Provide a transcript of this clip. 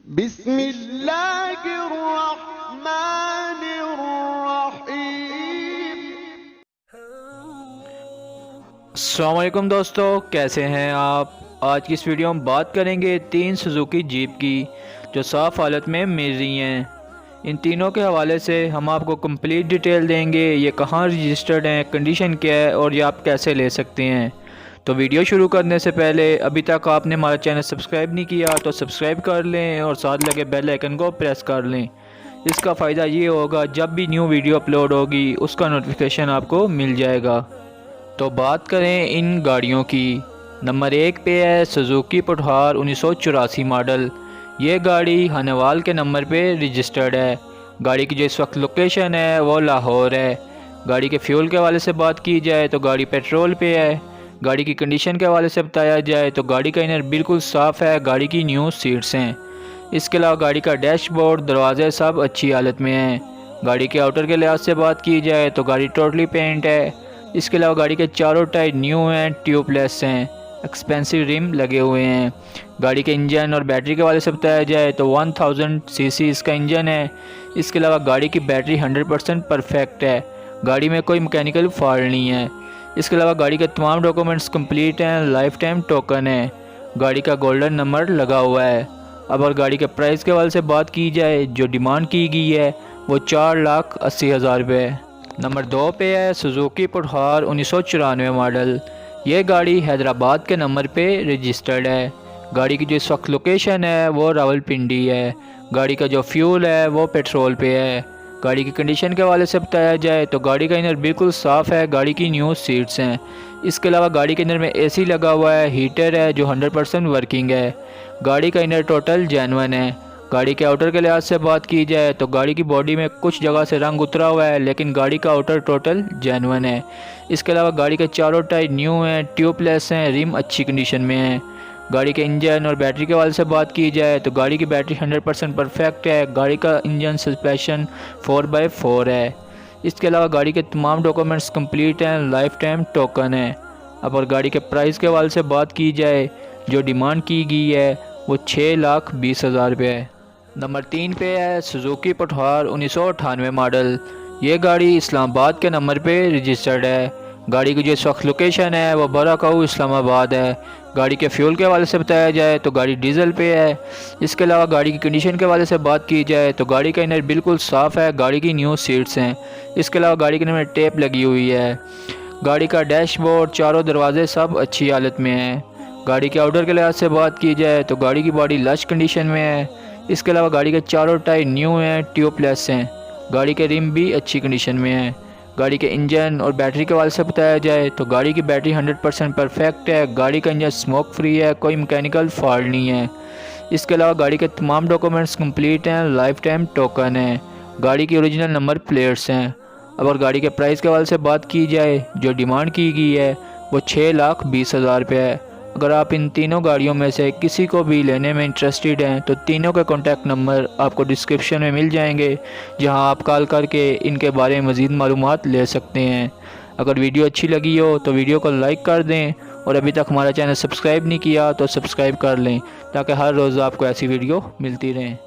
बिस्मिल्लाहिर्रहमानिर्रहीम। अस्सलामुअलैकुम दोस्तों, कैसे हैं आप। आज की इस वीडियो में बात करेंगे 3 सुजुकी जीप की जो साफ़ हालत में मिल रही हैं। इन तीनों के हवाले से हम आपको कंप्लीट डिटेल देंगे। ये कहाँ रजिस्टर्ड हैं, कंडीशन क्या है और ये आप कैसे ले सकते हैं। तो वीडियो शुरू करने से पहले अभी तक आपने हमारा चैनल सब्सक्राइब नहीं किया तो सब्सक्राइब कर लें और साथ लगे बेल आइकन को प्रेस कर लें। इसका फ़ायदा ये होगा जब भी न्यू वीडियो अपलोड होगी उसका नोटिफिकेशन आपको मिल जाएगा। तो बात करें इन गाड़ियों की। नंबर 1 पे है सुजुकी पुठार 1984 मॉडल। ये गाड़ी हनवाल के नंबर पे रजिस्टर्ड है। गाड़ी की जो इस वक्त लोकेशन है वो लाहौर है। गाड़ी के फ्यूल के हवाले से बात की जाए तो गाड़ी पेट्रोल पे है। गाड़ी की कंडीशन के हवाले से बताया जाए तो गाड़ी का इनर बिल्कुल साफ़ है। गाड़ी की न्यू सीट्स हैं। इसके अलावा गाड़ी का डैशबोर्ड, दरवाजे सब अच्छी हालत में हैं। गाड़ी के आउटर के लिहाज से बात की जाए तो गाड़ी टोटली पेंट है। इसके अलावा गाड़ी के चारों टायर न्यू हैं, ट्यूबलेस हैं, एक्सपेंसिव रिम लगे हुए हैं। गाड़ी के इंजन और बैटरी के हवाले से बताया जाए तो 1000 सीसी इसका इंजन है। इसके अलावा गाड़ी की बैटरी 100% परफेक्ट है। गाड़ी में कोई मैकेनिकल फॉल्ट नहीं है। इसके अलावा गाड़ी के तमाम डॉक्यूमेंट्स कंप्लीट हैं, लाइफ टाइम टोकन है। गाड़ी का गोल्डन नंबर लगा हुआ है। अब अगर गाड़ी के प्राइस के हवाले से बात की जाए, जो डिमांड की गई है वो 4,80,000 रुपये है। नंबर 2 पे है सुजुकी पुठार 1994 मॉडल। ये गाड़ी हैदराबाद के नंबर पे रजिस्टर्ड है। गाड़ी की जो इस वक्त लोकेशन है वो रावलपिंडी है। गाड़ी का जो फ्यूल है वो पेट्रोल पे है। गाड़ी की कंडीशन के हवाले से बताया जाए तो गाड़ी का इनर बिल्कुल साफ़ है। गाड़ी की न्यू सीट्स हैं। इसके अलावा गाड़ी के अंदर में एसी लगा हुआ है, हीटर है जो 100% वर्किंग है। गाड़ी का इनर टोटल जेन्युइन है। गाड़ी के आउटर के लिहाज से बात की जाए तो गाड़ी की बॉडी में कुछ जगह से रंग उतरा हुआ है, लेकिन गाड़ी का आउटर टोटल जेन्युइन है। इसके अलावा गाड़ी के चारों टायर न्यू हैं, ट्यूबलेस हैं, रिम अच्छी कंडीशन में है। गाड़ी के इंजन और बैटरी के हवाले से बात की जाए तो गाड़ी की बैटरी 100% परफेक्ट है। गाड़ी का इंजन सस्पेंशन 4x4 है। इसके अलावा गाड़ी के तमाम डॉक्यूमेंट्स कंप्लीट हैं, लाइफ टाइम टोकन है। अब और गाड़ी के प्राइस के हवाले से बात की जाए, जो डिमांड की गई है वो 6,20,000 रुपये है। नंबर 3 पे है सुजुकी पुठार 1998 मॉडल। ये गाड़ी इस्लामाबाद के नंबर पे रजिस्टर्ड है। गाड़ी की जो इस वक्त लोकेशन है वो बराकाऊ इस्लामाबाद है। गाड़ी के फ्यूल के हवाले से बताया जाए तो गाड़ी डीजल पे है। इसके अलावा गाड़ी की कंडीशन के हवाले से बात की जाए तो गाड़ी का इनर बिल्कुल साफ़ है। गाड़ी की न्यू सीट्स हैं। इसके अलावा गाड़ी के अंदर में टेप लगी हुई है। गाड़ी का डैशबोर्ड, चारों दरवाजे सब अच्छी हालत में हैं। गाड़ी के आउटर के लिहाज से बात की जाए तो गाड़ी की बॉडी लश कंडीशन में है। इसके अलावा गाड़ी के चारों टायर न्यू हैं, ट्यूबलेस हैं। गाड़ी के रिम भी अच्छी कंडीशन में हैं। गाड़ी के इंजन और बैटरी के हवाले से बताया जाए तो गाड़ी की बैटरी 100% परफेक्ट है। गाड़ी का इंजन स्मोक फ्री है, कोई मैकेनिकल फॉल्ट नहीं है। इसके अलावा गाड़ी के तमाम डॉक्यूमेंट्स कंप्लीट हैं, लाइफ टाइम टोकन है। गाड़ी की ओरिजिनल नंबर प्लेट्स हैं। अब और गाड़ी के प्राइस के हवाले से बात की जाए, जो डिमांड की गई है वो 6,20,000 रुपये है। अगर आप इन तीनों गाड़ियों में से किसी को भी लेने में इंटरेस्टेड हैं तो तीनों के कॉन्टैक्ट नंबर आपको डिस्क्रिप्शन में मिल जाएंगे, जहां आप कॉल करके इनके बारे में मज़ीद मालूमात ले सकते हैं। अगर वीडियो अच्छी लगी हो तो वीडियो को लाइक कर दें और अभी तक हमारा चैनल सब्सक्राइब नहीं किया तो सब्सक्राइब कर लें, ताकि हर रोज़ आपको ऐसी वीडियो मिलती रहें।